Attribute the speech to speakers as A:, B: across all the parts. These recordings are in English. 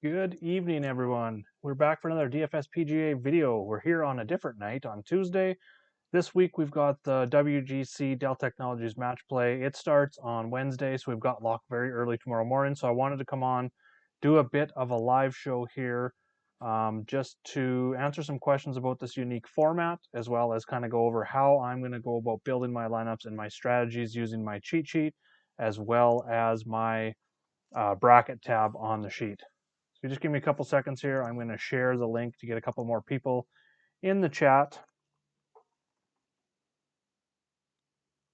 A: Good evening, everyone. We're back for another DFS PGA video. We're here on a different night on Tuesday. This week we've got the WGC Dell Technologies match play. It starts on Wednesday, so we've got lock very early tomorrow morning. So I wanted to come on, do a bit of a live show here, just to answer some questions about this unique format, as well as kind of go over how I'm going to go about building my lineups and my strategies using my cheat sheet, as well as my bracket tab on the sheet. So just give me a couple seconds here. I'm going to share the link to get a couple more people in the chat.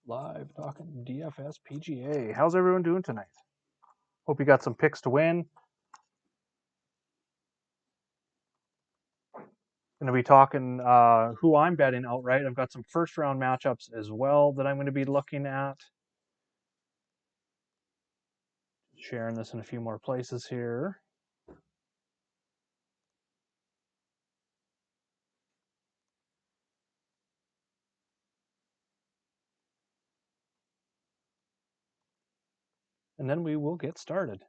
A: Live talking DFS PGA. How's everyone doing tonight? Hope you got some picks to win. Going to be talking who I'm betting outright. I've got some first round matchups as well that I'm going to be looking at. Sharing this in a few more places here. And then we will get started.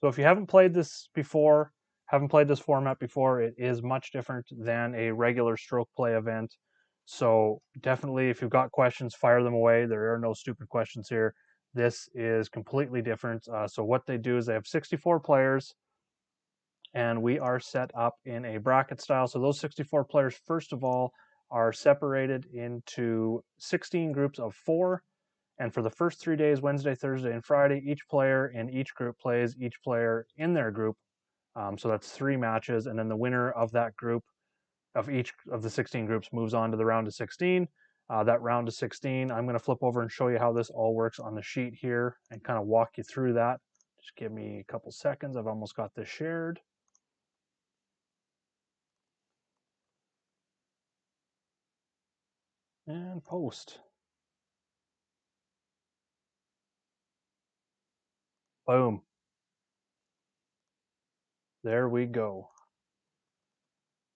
A: So if you haven't played this before, haven't played this format before, it is much different than a regular stroke play event. So definitely, if you've got questions, fire them away. There are no stupid questions here. This is completely different. So what they do is they have 64 players, and we are set up in a bracket style. So those 64 players, first of all, are separated into 16 groups of 4. And for the first 3 days, Wednesday, Thursday, and Friday, each player in each group plays each player in their group. So that's 3 matches. And then the winner of that group, of each of the 16 groups, moves on to the round of 16. That round of 16, I'm going to flip over and show you how this all works on the sheet here and kind of walk you through that. Just give me a couple seconds. I've almost got this shared. And post. Boom. There we go.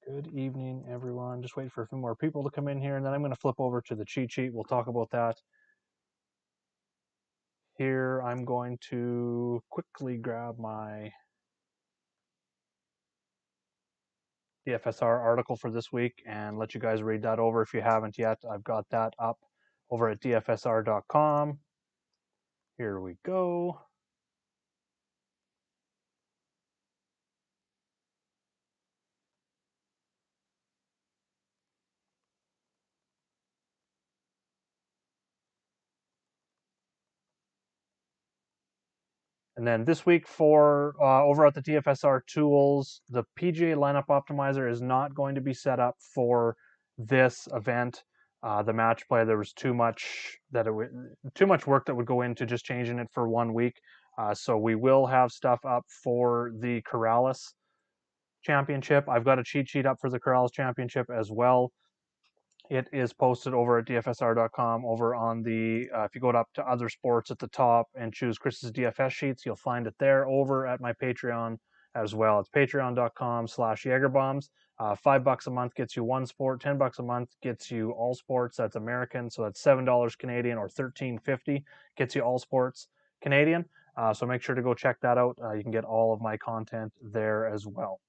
A: Good evening, everyone. Just wait for a few more people to come in here, and then I'm going to flip over to the cheat sheet. We'll talk about that. Here, I'm going to quickly grab my DFSR article for this week and let you guys read that over if you haven't yet. I've got that up over at dfsr.com. Here we go. And then this week for over at the DFSR tools, the PGA lineup optimizer is not going to be set up for this event. The match play, there was too much work that would go into just changing it for 1 week. So we will have stuff up for the Corrales Championship. I've got a cheat sheet up for the Corrales Championship as well. It is posted over at dfsr.com over on the, if you go up to other sports at the top and choose Chris's DFS sheets, you'll find it there over at my Patreon as well. It's patreon.com/Jagerbombs. $5 a month gets you one sport. $10 a month gets you all sports. That's American. So that's $7 Canadian or $13.50 gets you all sports Canadian. So make sure to go check that out. You can get all of my content there as well.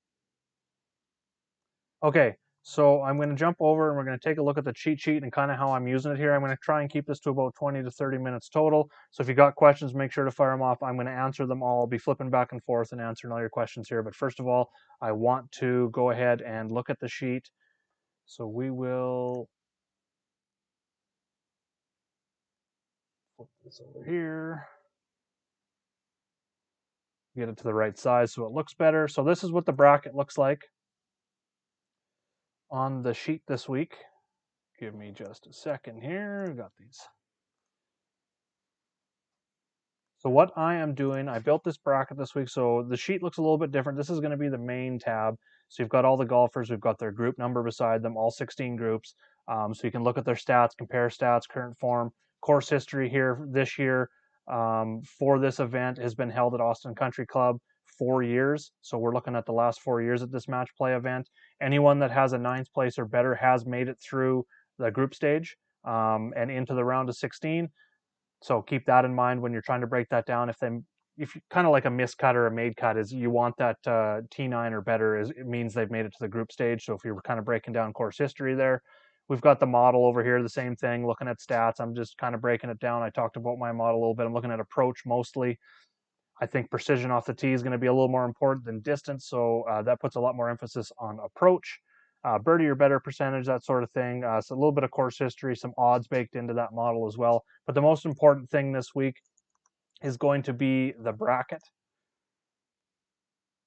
A: Okay, so I'm going to jump over and we're going to take a look at the cheat sheet and kind of how I'm using it here. I'm going to try and keep this to about 20 to 30 minutes total. So if you got questions, make sure to fire them off. I'm going to answer them all. I'll be flipping back and forth and answering all your questions here. But first of all, I want to go ahead and look at the sheet. So we will flip this over here. Get it to the right size so it looks better. So this is what the bracket looks like on the sheet this week. Give me just a second here. We've got these. So what I am doing, I built this bracket this week, so the sheet looks a little bit different. This is going to be the main tab. So you've got all the golfers, we've got their group number beside them, all 16 groups. So you can look at their stats, compare stats, current form, course history here this year for this event has been held at Austin Country Club 4 years. So we're looking at the last 4 years at this match play event. Anyone that has a 9th place or better has made it through the group stage and into the round of 16. So keep that in mind when you're trying to break that down. If you kind of like a miscut or a made cut is you want that T9 or better, is it means they've made it to the group stage. So if you're kind of breaking down course history there, we've got the model over here, the same thing, looking at stats. I'm just kind of breaking it down. I talked about my model a little bit. I'm looking at approach mostly. I think precision off the tee is going to be a little more important than distance, so that puts a lot more emphasis on approach, birdie or better percentage, that sort of thing. So a little bit of course history, some odds baked into that model as well. But the most important thing this week is going to be the bracket.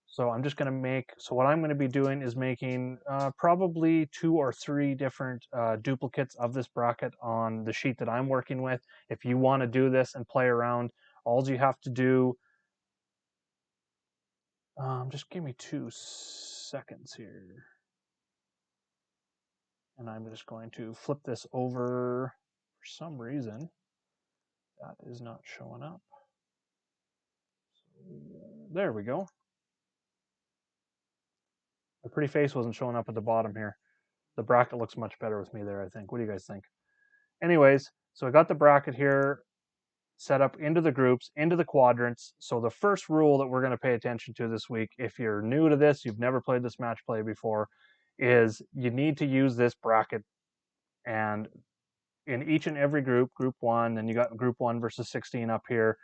A: So I'm just going to so what I'm going to be doing is making probably 2 or 3 different duplicates of this bracket on the sheet that I'm working with. If you want to do this and play around, all you have to do, just give me 2 seconds here. And I'm just going to flip this over. For some reason, that is not showing up. There we go. The pretty face wasn't showing up at the bottom here. The bracket looks much better with me there, I think. What do you guys think? Anyways, so I got the bracket here set up into the groups, into the quadrants. So the first rule that we're going to pay attention to this week, if you're new to this, you've never played this match play before, is you need to use this bracket. And in each and every group, group 1, and you got group 1 versus 16 up here.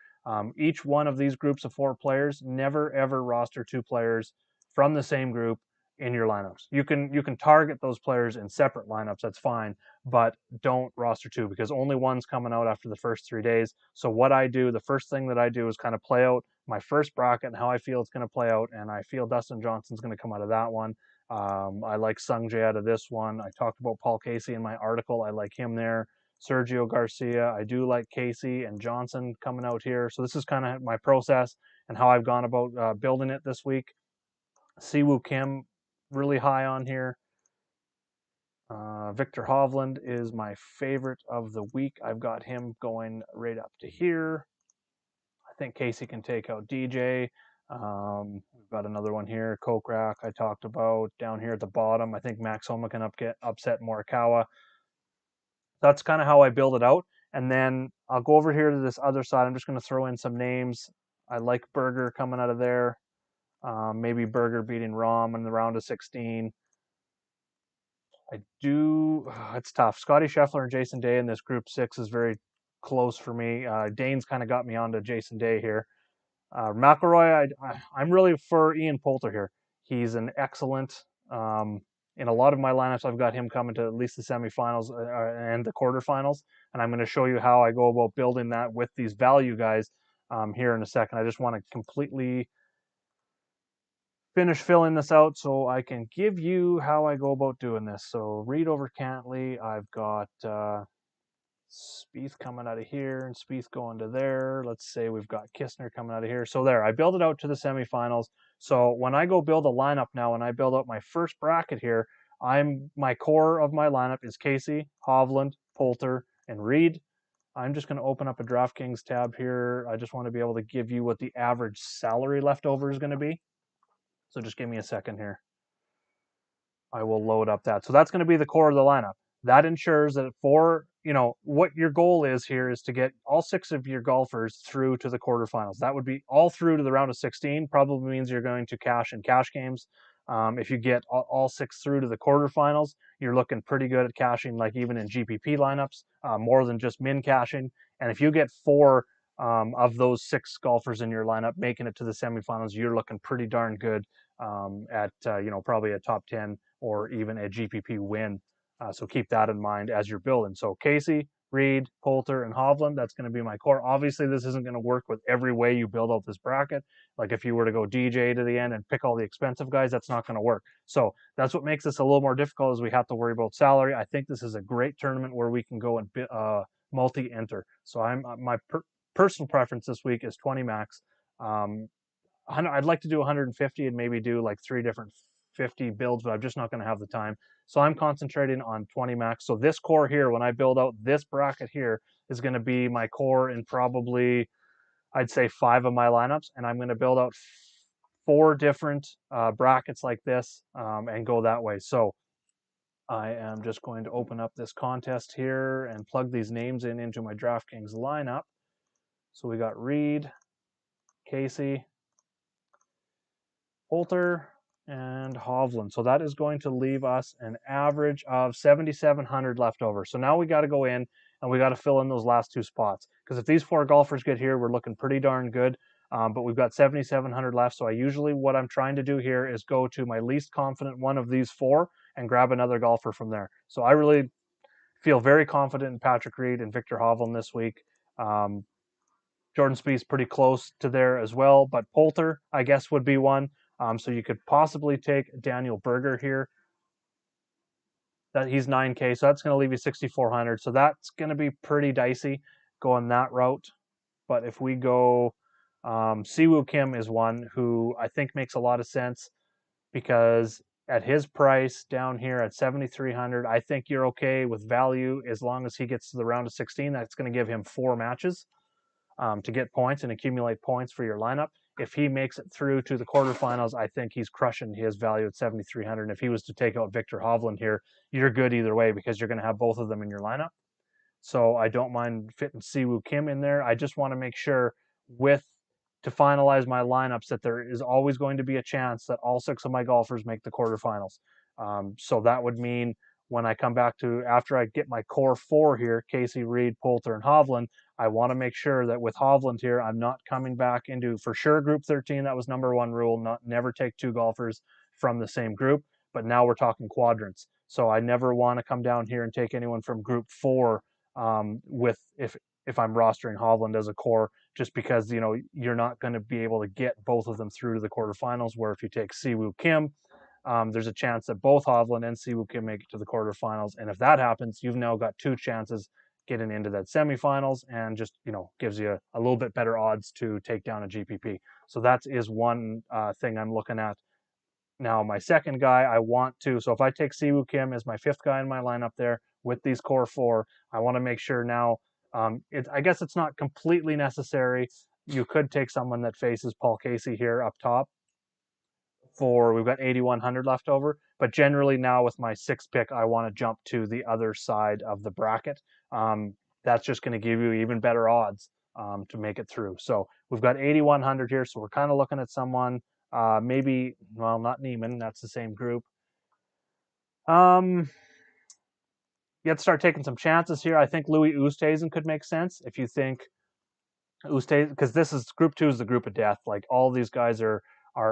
A: Each one of these groups of 4 players, never ever roster 2 players from the same group in your lineups. You can target those players in separate lineups, that's fine, but don't roster 2 because only one's coming out after the first 3 days. So what I do, the first thing that I do is kind of play out my first bracket and how I feel it's going to play out, and I feel Dustin Johnson's going to come out of that one. I like Sung Jae out of this one. I talked about Paul Casey in my article. I like him there. Sergio Garcia. I do like Casey and Johnson coming out here. So this is kind of my process and how I've gone about building it this week. Siwoo Kim, really high on here. Victor Hovland is my favorite of the week. I've got him going right up to here. I think Casey can take out DJ. We've got another one here, Kokrak I talked about. Down here at the bottom, I think Max Homa can upset Morikawa. That's kind of how I build it out. And then I'll go over here to this other side. I'm just going to throw in some names. I like Berger coming out of there. Maybe Berger beating Rahm in the round of 16. I do. It's tough. Scotty Scheffler and Jason Day in this group 6 is very close for me. Dane's kind of got me onto Jason Day here. McIlroy, I'm really for Ian Poulter here. He's an excellent. In a lot of my lineups, I've got him coming to at least the semifinals and the quarterfinals, and I'm going to show you how I go about building that with these value guys here in a second. I just want to completely finish filling this out so I can give you how I go about doing this. So Reed over Cantley, I've got Spieth coming out of here and Spieth going to there. Let's say we've got Kistner coming out of here. So there, I build it out to the semifinals. So when I go build a lineup now, and I build out my first bracket here, my core of my lineup is Casey, Hovland, Poulter, and Reed. I'm just going to open up a DraftKings tab here. I just want to be able to give you what the average salary leftover is going to be. So just give me a second here. I will load up that. So that's going to be the core of the lineup. That ensures that what your goal is here is to get all 6 of your golfers through to the quarterfinals. That would be all through to the round of 16. Probably means you're going to cash in cash games. If you get all 6 through to the quarterfinals, you're looking pretty good at cashing, like even in GPP lineups, more than just min cashing. And if you get 4 of those 6 golfers in your lineup making it to the semifinals, you're looking pretty darn good at probably a top 10 or even a GPP win. So keep that in mind as you're building. So Casey, Reed, Poulter, and Hovland, that's going to be my core. Obviously, this isn't going to work with every way you build out this bracket. Like if you were to go DJ to the end and pick all the expensive guys, that's not going to work. So that's what makes this a little more difficult, is we have to worry about salary. I think this is a great tournament where we can go and multi-enter. So my personal preference this week is 20 max. I'd like to do 150 and maybe do like 3 different 50 builds, but I'm just not going to have the time. So I'm concentrating on 20 max. So this core here, when I build out this bracket here, is going to be my core in probably, I'd say 5 of my lineups. And I'm going to build out 4 different brackets like this and go that way. So I am just going to open up this contest here and plug these names into my DraftKings lineup. So we got Reed, Casey, Poulter, and Hovland. So that is going to leave us an average of 7,700 left over. So now we got to go in and we got to fill in those last two spots. Because if these four golfers get here, we're looking pretty darn good. But we've got 7,700 left. So what I'm trying to do here is go to my least confident one of these four and grab another golfer from there. So I really feel very confident in Patrick Reed and Victor Hovland this week. Jordan Spieth's pretty close to there as well, but Poulter, I guess, would be one. So you could possibly take Daniel Berger here. That he's 9K, so that's going to leave you 6,400. So that's going to be pretty dicey going that route. But if we go, Siwoo Kim is one who I think makes a lot of sense because at his price down here at 7,300, I think you're okay with value as long as he gets to the round of 16. That's going to give him 4 matches to get points and accumulate points for your lineup. If he makes it through to the quarterfinals, I think he's crushing his value at 7,300. And if he was to take out Victor Hovland here, you're good either way because you're going to have both of them in your lineup. So I don't mind fitting Siwoo Kim in there. I just want to make sure to finalize my lineups that there is always going to be a chance that all 6 of my golfers make the quarterfinals. So that would mean when I come back to after I get my core 4 here, Casey, Reed, Poulter, and Hovland, I want to make sure that with Hovland here, I'm not coming back into for sure group 13. That was #1 rule, never take 2 golfers from the same group. But now we're talking quadrants. So I never want to come down here and take anyone from group 4 with if I'm rostering Hovland as a core, just because you're not going to be able to get both of them through to the quarterfinals. Where if you take Siwoo Kim, there's a chance that both Hovland and Siwoo Kim make it to the quarterfinals, and if that happens, you've now got 2 chances getting into that semifinals, and just gives you a little bit better odds to take down a GPP. So that is one thing I'm looking at. Now, my second guy, so if I take Siwoo Kim as my 5th guy in my lineup there with these core 4, I want to make sure now, I guess it's not completely necessary. You could take someone that faces Paul Casey here up top we've got 8,100 left over, but generally now with my 6th pick, I want to jump to the other side of the bracket. That's just going to give you even better odds to make it through. So we've got 8,100 here, so we're kind of looking at someone maybe, well, not Neiman, that's the same group. You have to start taking some chances here. I think Louis Oosthuizen could make sense if you think Oosthuizen, because group 2 is the group of death. Like all these guys are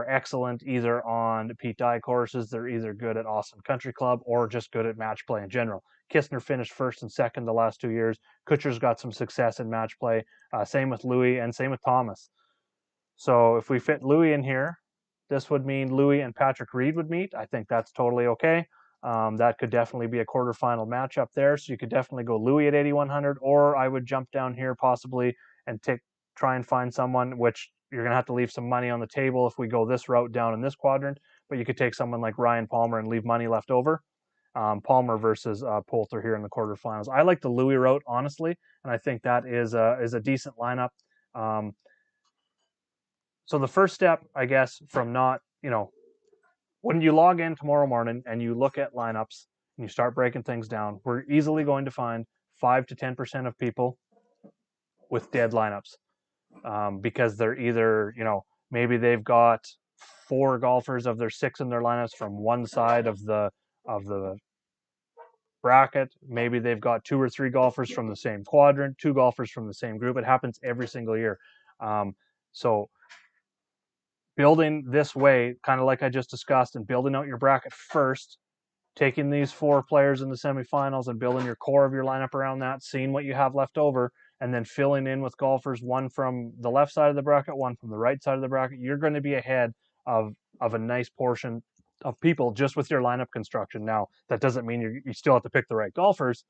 A: excellent either on Pete Dye courses. They're either good at Austin Country Club or just good at match play in general. Kistner finished 1st and 2nd the last 2 years. Kuchar's got some success in match play. Same with Louis and same with Thomas. So if we fit Louis in here, this would mean Louis and Patrick Reed would meet. I think that's totally okay. That could definitely be a quarterfinal matchup there. So you could definitely go Louis at 8,100, or I would jump down here possibly and try and find someone, which you're going to have to leave some money on the table if we go this route down in this quadrant, but you could take someone like Ryan Palmer and leave money left over. Palmer versus Poulter here in the quarterfinals. I like the Louis route, honestly, and I think that is a decent lineup. So the first step, I guess, from when you log in tomorrow morning and you look at lineups and you start breaking things down, we're easily going to find 5 to 10% of people with dead lineups. Because they're either, maybe they've got 4 golfers of their 6 in their lineups from one side of the bracket. Maybe they've got 2 or 3 golfers from the same quadrant, 2 golfers from the same group. It happens every single year. So building this way, kind of like I just discussed, and building out your bracket first, taking these 4 players in the semifinals and building your core of your lineup around that, seeing what you have left over, and then filling in with golfers, one from the left side of the bracket, one from the right side of the bracket, you're going to be ahead of a nice portion of people just with your lineup construction. Now, that doesn't mean you still have to pick the right golfers.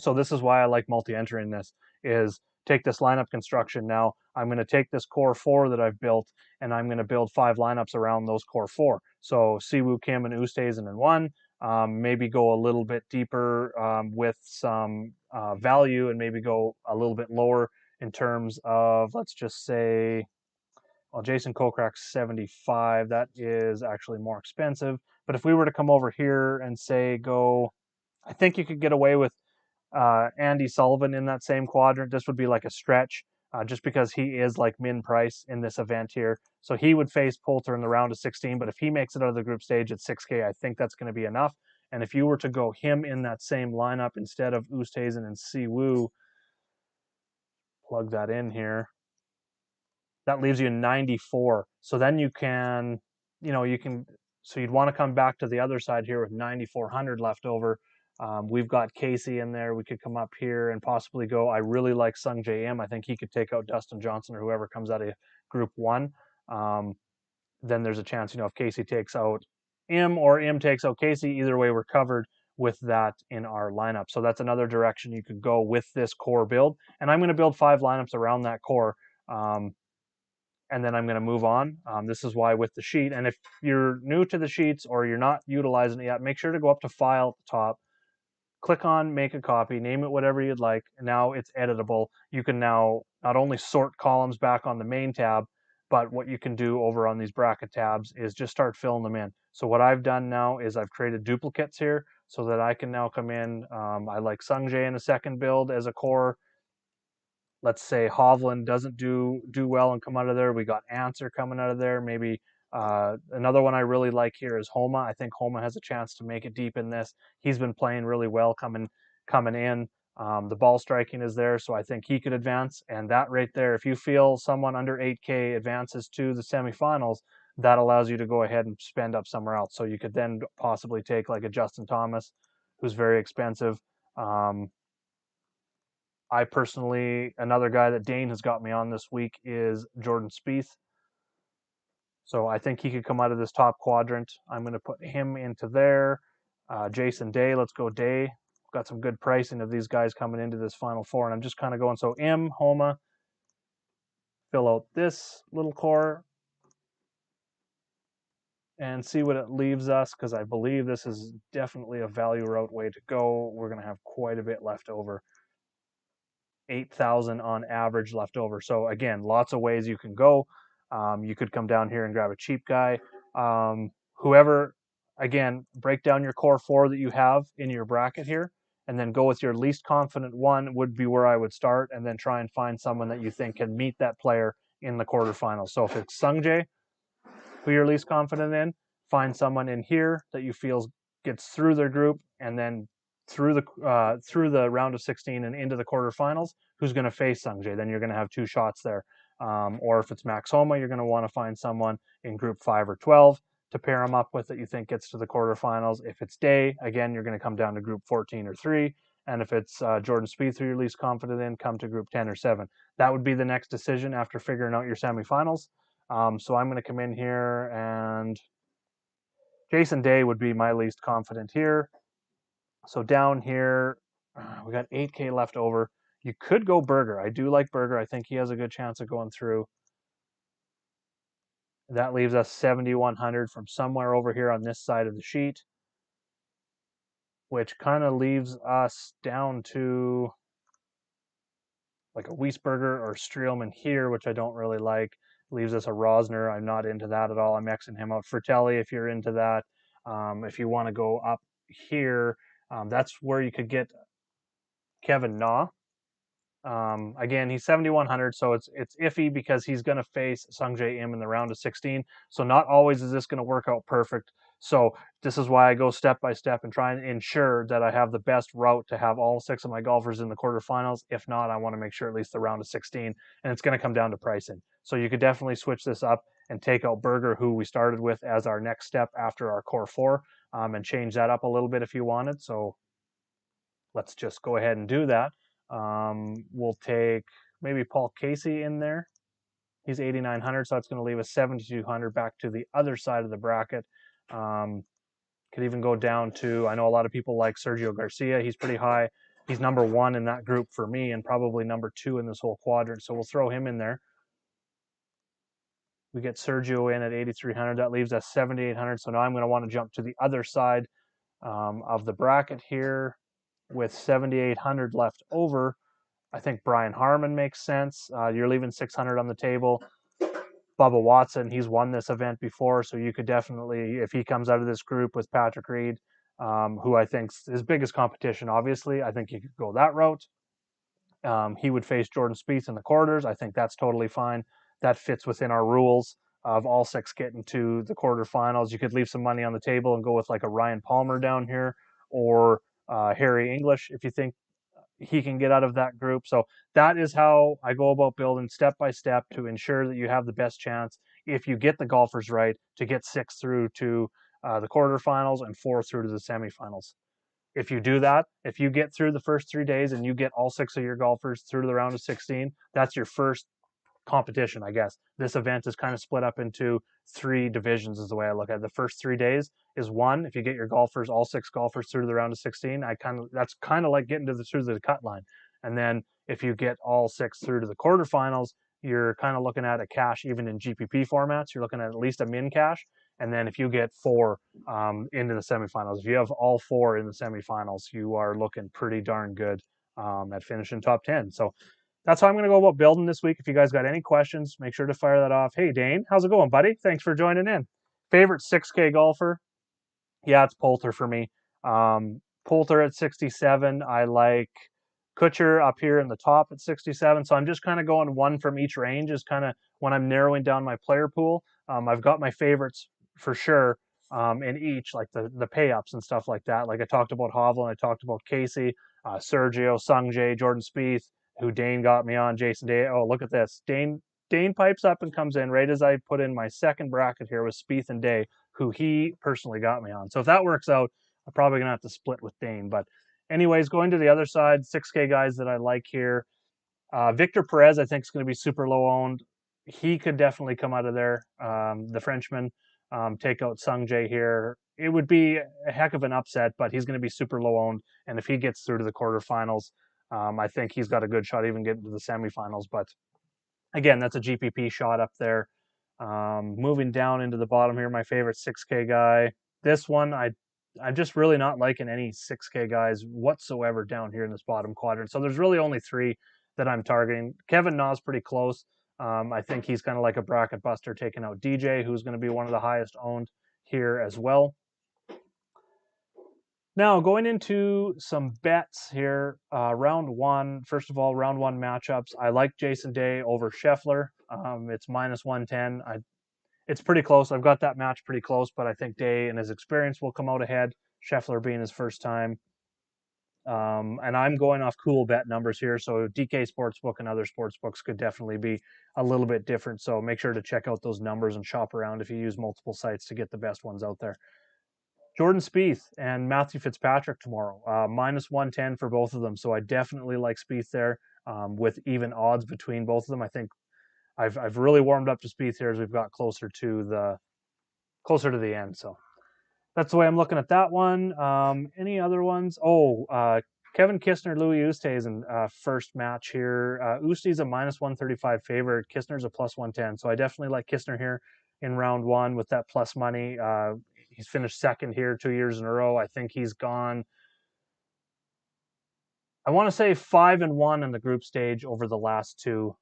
A: So this is why I like multi-entering this, is take this lineup construction now. I'm going to take this core 4 that I've built, and I'm going to build 5 lineups around those core 4. So Siwoo Kim and Oosthuizen in 1, maybe go a little bit deeper with some value, and maybe go a little bit lower in terms of, let's just say, well, Jason Kokrak's 75. That is actually more expensive. But if we were to come over here and say I think you could get away with Andy Sullivan in that same quadrant. This would be like a stretch. just because he is like min price in this event here. So he would face Poulter in the round of 16, but if he makes it out of the group stage at 6K, I think that's going to be enough. And if you were to go him in that same lineup instead of Oosthuizen and Siwoo, plug that in here, that leaves you 94. So then you can, so you'd want to come back to the other side here with 9,400 left over. We've got Casey in there. We could come up here and possibly go. I really like Sung J M. I think he could take out Dustin Johnson or whoever comes out of Group 1. Then there's a chance, if Casey takes out M or M takes out Casey, either way, we're covered with that in our lineup. So that's another direction you could go with this core build. And I'm going to build 5 lineups around that core. And then I'm going to move on. This is why with the sheet, and if you're new to the sheets or you're not utilizing it yet, make sure to go up to File at the top, click on Make a Copy, name it whatever you'd like, and now it's editable. You can now not only sort columns back on the main tab, but what you can do over on these bracket tabs is just start filling them in. So what I've done now is I've created duplicates here so that I can now come in. I like Sungjae in a second build as a core. Let's say Hovland doesn't do well and come out of there. We got Answer coming out of there. Maybe another one I really like here is Homa. I think Homa has a chance to make it deep in this. He's been playing really well coming in. The ball striking is there, so I think he could advance. And that right there, if you feel someone under 8K advances to the semifinals, that allows you to go ahead and spend up somewhere else. So you could then possibly take like a Justin Thomas, who's very expensive. I personally, another guy that Dane has got me on this week is Jordan Spieth. So I think he could come out of this top quadrant. I'm going to put him into there. Jason Day, let's go Day. Got some good pricing of these guys coming into this Final Four. And I'm just kind of going, so M, Homa, fill out this little core and see what it leaves us, because I believe this is definitely a value route way to go. We're going to have quite a bit left over. 8,000 on average left over. So again, lots of ways you can go. You could come down here and grab a cheap guy. Whoever, again, break down your core 4 that you have in your bracket here, and then go with your least confident one would be where I would start, and then try and find someone that you think can meet that player in the quarterfinals. So if it's Sungjae, who you're least confident in, find someone in here that you feel gets through their group, and then through the round of 16 and into the quarterfinals, who's going to face Sungjae. Then you're going to have 2 shots there. Or if it's Max Homa, you're going to want to find someone in group 5 or 12 to pair him up with that you think gets to the quarterfinals. If it's Day, again, you're going to come down to group 14 or 3. And if it's Jordan Spieth, who you're least confident in, come to group 10 or 7. That would be the next decision after figuring out your semifinals. So I'm going to come in here, and Jason Day would be my least confident here. So down here, we got 8K left over. You could go Berger. I do like Berger. I think he has a good chance of going through. That leaves us 7,100 from somewhere over here on this side of the sheet, which kind of leaves us down to like a Wiesberger or Streelman here, which I don't really like. Leaves us a Rosner. I'm not into that at all. I'm Xing him out. Fratelli, if you're into that. If you want to go up here, that's where you could get Kevin Na. Again, he's 7,100, so it's iffy because he's going to face Sungjae Im in the round of 16. So not always is this going to work out perfect. So this is why I go step by step and try and ensure that I have the best route to have all 6 of my golfers in the quarterfinals. If not, I want to make sure at least the round of 16, and it's going to come down to pricing. So you could definitely switch this up and take out Berger, who we started with, as our next step after our core 4, and change that up a little bit if you wanted. So let's just go ahead and do that. We'll take maybe Paul Casey in there. He's 8,900, so that's going to leave us 7,200 back to the other side of the bracket. Could even go down to, I know a lot of people like Sergio Garcia. He's pretty high. He's number 1 in that group for me, and probably number 2 in this whole quadrant. So we'll throw him in there. We get Sergio in at 8,300. That leaves us 7,800. So now I'm going to want to jump to the other side of the bracket here with 7,800 left over. I think Brian Harman makes sense. You're leaving 600 on the table. Bubba Watson, he's won this event before, so you could definitely, if he comes out of this group with Patrick Reed, who I think's his biggest competition, obviously, I think you could go that route. He would face Jordan Spieth in the quarters. I think that's totally fine. That fits within our rules of all 6 getting to the quarterfinals. You could leave some money on the table and go with like a Ryan Palmer down here, or Harry English if you think he can get out of that group. So that is how I go about building step by step to ensure that you have the best chance, if you get the golfers right, to get 6 through to the quarterfinals and 4 through to the semifinals. If you do that, if you get through the first 3 days and you get all 6 of your golfers through to the round of 16, that's your first competition, I guess. This event is kind of split up into 3 divisions, is the way I look at it. The first 3 days is one. If you get your golfers, all 6 golfers through to the round of 16, that's kind of like getting through the cut line. And then if you get all 6 through to the quarterfinals, you're kind of looking at a cash, even in GPP formats. You're looking at least a min cash. And then if you get 4 into the semifinals, if you have all 4 in the semifinals, you are looking pretty darn good at finishing top 10. So that's how I'm going to go about building this week. If you guys got any questions, make sure to fire that off. Hey, Dane, how's it going, buddy? Thanks for joining in. Favorite 6K golfer? Yeah, it's Poulter for me. Poulter at 67. I like Kutcher up here in the top at 67. So I'm just kind of going one from each range is kind of when I'm narrowing down my player pool. I've got my favorites for sure in each, like the pay-ups and stuff like that. Like I talked about Hovland, I talked about Casey, Sergio, Sungjae, Jordan Spieth, who Dane got me on, Jason Day. Oh, look at this. Dane pipes up and comes in right as I put in my second bracket here with Spieth and Day, who he personally got me on. So if that works out, I'm probably going to have to split with Dane. But anyways, going to the other side, 6K guys that I like here. Victor Perez, I think, is going to be super low owned. He could definitely come out of there. The Frenchman, take out Sungjae here. It would be a heck of an upset, but he's going to be super low owned. And if he gets through to the quarterfinals, I think he's got a good shot even getting to the semifinals. But again, that's a GPP shot up there. Moving down into the bottom here, my favorite 6K guy. This one, I'm just really not liking any 6K guys whatsoever down here in this bottom quadrant. So there's really only 3 that I'm targeting. Kevin Na's pretty close. I think he's kind of like a bracket buster, taking out DJ, who's going to be one of the highest owned here as well. Now, going into some bets here, round 1. First of all, round 1 matchups. I like Jason Day over Scheffler. It's minus 110. It's pretty close. I've got that match pretty close, but I think Day and his experience will come out ahead, Scheffler being his first time. And I'm going off cool bet numbers here, so DK Sportsbook and other sportsbooks could definitely be a little bit different. So make sure to check out those numbers and shop around if you use multiple sites to get the best ones out there. Jordan Spieth and Matthew Fitzpatrick tomorrow, minus 110 for both of them. So I definitely like Spieth there with even odds between both of them. I think I've really warmed up to Spieth here as we've got closer to the end. So that's the way I'm looking at that one. Any other ones? Kevin Kistner, Louis Oosthuizen first match here. Oosthuizen's a minus 135 favorite. Kistner's a plus 110. So I definitely like Kistner here in round 1 with that plus money. He's finished second here 2 years in a row. I think he's gone, I want to say 5-1 in the group stage over the last 2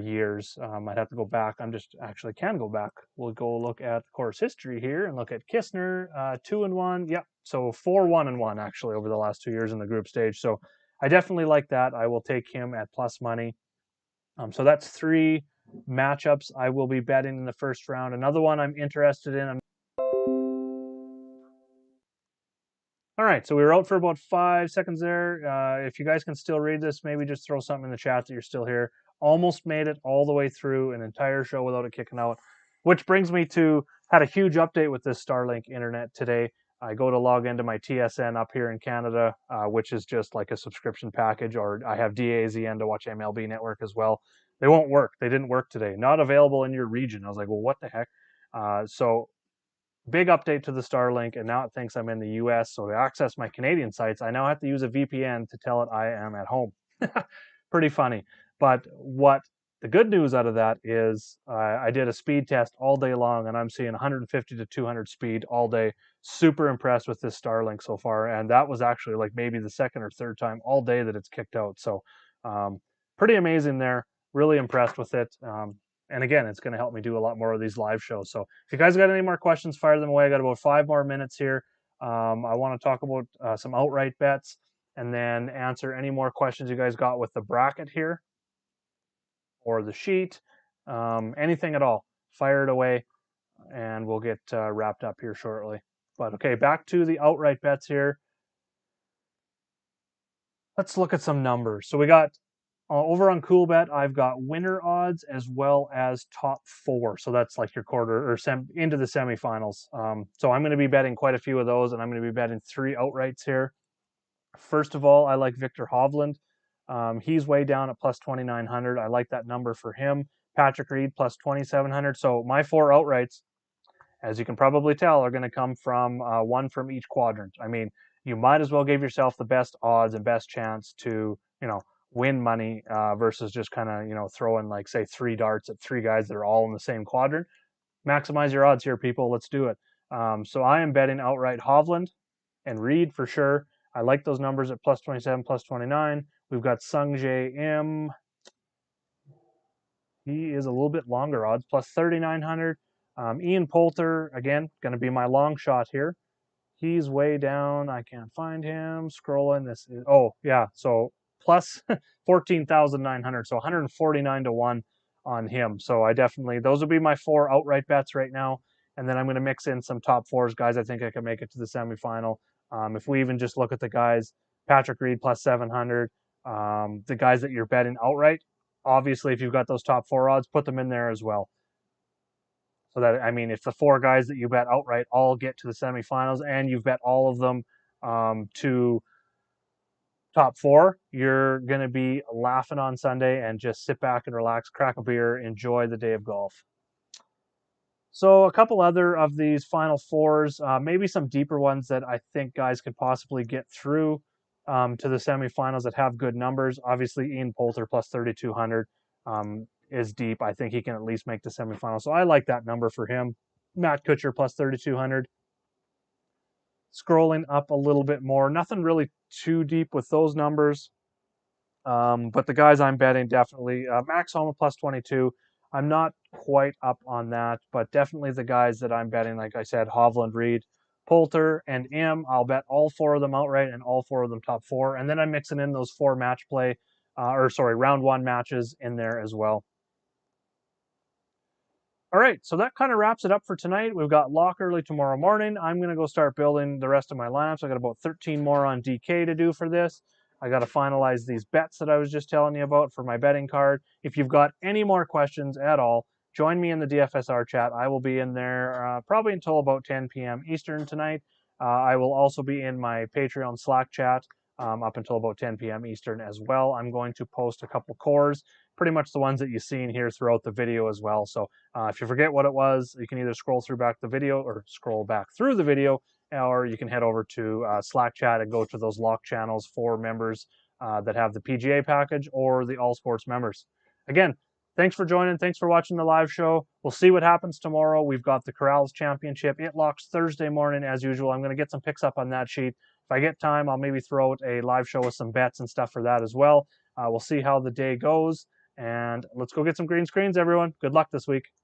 A: years. I'd have to go back. Can go back. We'll go look at course history here and look at Kistner, 2-1. Yep. So 4-1-1 actually over the last 2 years in the group stage. So I definitely like that. I will take him at plus money. So that's 3 matchups I will be betting in the first round. Another one I'm interested in. All right, so we were out for about 5 seconds there. If you guys can still read this, maybe just throw something in the chat that you're still here. Almost made it all the way through an entire show without it kicking out, which brings me to, had a huge update with this Starlink internet today. I go to log into my TSN up here in Canada, which is just like a subscription package, or I have DAZN to watch MLB Network as well. They won't work. They didn't work today. Not available in your region. I was like, well, what the heck? So big update to the Starlink, and now it thinks I'm in the US. So to access my Canadian sites, I now have to use a VPN to tell it I am at home. Pretty funny. But what the good news out of that is I did a speed test all day long, and I'm seeing 150 to 200 speed all day. Super impressed with this Starlink so far. And that was actually like maybe the second or third time all day that it's kicked out. So pretty amazing there. Really impressed with it. And again, it's going to help me do a lot more of these live shows. So if you guys got any more questions, fire them away. I got about 5 more minutes here. I want to talk about some outright bets. and then answer any more questions you guys got with the bracket here or the sheet. Anything at all, fire it away, and we'll get wrapped up here shortly. But okay, back to the outright bets here. Let's look at some numbers. So we got over on CoolBet, I've got winner odds as well as top 4. So that's like your quarter or into the semifinals. So I'm going to be betting quite a few of those, and I'm going to be betting 3 outrights here. First of all, I like Victor Hovland. He's way down at plus 2,900. I like that number for him. Patrick Reed plus 2,700. So my 4 outrights, as you can probably tell, are going to come from one from each quadrant. I mean, you might as well give yourself the best odds and best chance to, win money versus just kind of, throwing like, say, 3 darts at 3 guys that are all in the same quadrant. Maximize your odds here, people. Let's do it. So I am betting outright Hovland and Reed for sure. I like those numbers at plus 27, plus 29. We've got Sungjae Im. He is a little bit longer odds, plus 3,900. Ian Poulter, again, going to be my long shot here. He's way down. I can't find him. Scrolling. This is, oh, yeah. So plus 14,900. So 149 to 1 on him. So I definitely, those will be my 4 outright bets right now. And then I'm going to mix in some top 4s, guys. I think I can make it to the semifinal. If we even just look at the guys, Patrick Reed plus 700, the guys that you're betting outright, obviously, if you've got those top 4 odds, put them in there as well. So that, I mean, if the 4 guys that you bet outright all get to the semifinals and you've bet all of them to top 4, you're going to be laughing on Sunday and just sit back and relax, crack a beer, enjoy the day of golf. So a couple other of these final 4s, maybe some deeper ones that I think guys could possibly get through to the semifinals that have good numbers. Obviously, Ian Poulter plus 3,200 is deep. I think he can at least make the semifinals. So I like that number for him. Matt Kuchar plus 3,200. Scrolling up a little bit more. Nothing really too deep with those numbers. But the guys I'm betting definitely. Max Homa plus 22. I'm not quite up on that, but definitely the guys that I'm betting, like I said, Hovland, Reed, Poulter, and Im. I'll bet all 4 of them outright and all 4 of them top 4. And then I'm mixing in those 4 match play, round 1 matches in there as well. All right, so that kind of wraps it up for tonight. We've got lock early tomorrow morning. I'm going to go start building the rest of my lineups. I got about 13 more on DK to do for this. I got to finalize these bets that I was just telling you about for my betting card. If you've got any more questions at all, join me in the DFSR chat. I will be in there probably until about 10 p.m. Eastern tonight. I will also be in my Patreon Slack chat up until about 10 p.m. Eastern as well. I'm going to post a couple cores, pretty much the ones that you've seen here throughout the video as well. So if you forget what it was, you can either scroll through back the video or scroll back through the video, or you can head over to Slack chat and go to those lock channels for members that have the PGA package or the All Sports members. Again, thanks for joining. Thanks for watching the live show. We'll see what happens tomorrow. We've got the Corrals Championship. It locks Thursday morning as usual. I'm going to get some picks up on that sheet. If I get time, I'll maybe throw out a live show with some bets and stuff for that as well. We'll see how the day goes. And let's go get some green screens, everyone. Good luck this week.